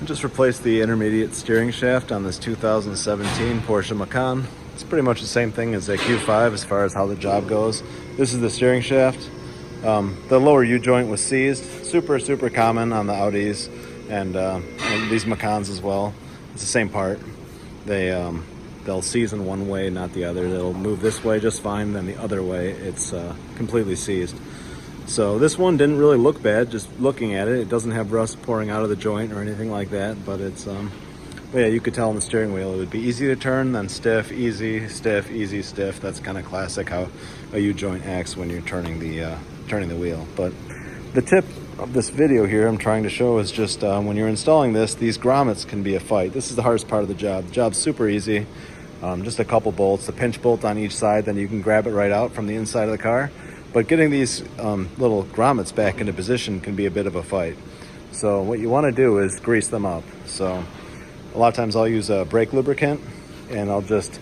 I just replaced the intermediate steering shaft on this 2017 Porsche Macan. It's pretty much the same thing as a Q5 as far as how the job goes. This is the steering shaft. The lower U-joint was seized. Super common on the Audis and these Macans as well. It's the same part. They'll seize in one way, not the other. They'll move this way just fine, then the other way it's completely seized. So this one didn't really look bad, just looking at it. It doesn't have rust pouring out of the joint or anything like that, but it's, yeah, you could tell on the steering wheel it would be easy to turn, then stiff, easy, stiff, easy, stiff. That's kind of classic how a U-joint acts when you're turning the wheel. But the tip of this video here I'm trying to show is just when you're installing this, these grommets can be a fight. This is the hardest part of the job. The job's super easy. Just a couple bolts, a pinch bolt on each side, then you can grab it right out from the inside of the car. But getting these little grommets back into position can be a bit of a fight. So what you want to do is grease them up. So a lot of times I'll use a brake lubricant, and I'll just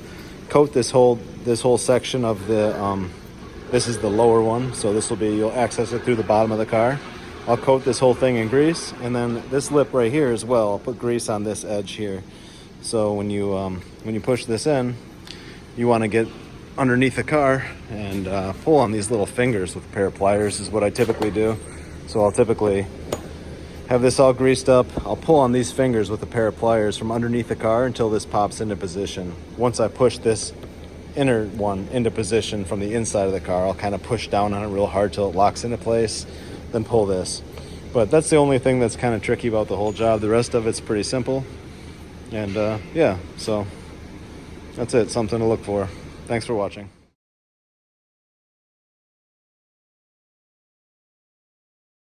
coat this whole section of the, this is the lower one, so this will be, you'll access it through the bottom of the car. I'll coat this whole thing in grease, and then this lip right here as well, I'll put grease on this edge here. So when you push this in, you want to get underneath the car and pull on these little fingers with a pair of pliers is what I typically do. So I'll typically have this all greased up. I'll pull on these fingers with a pair of pliers from underneath the car until this pops into position. Once I push this inner one into position from the inside of the car, I'll kind of push down on it real hard till it locks into place, then pull this. But that's the only thing that's kind of tricky about the whole job. The rest of it's pretty simple. And yeah, so that's it, something to look for. Thanks for watching.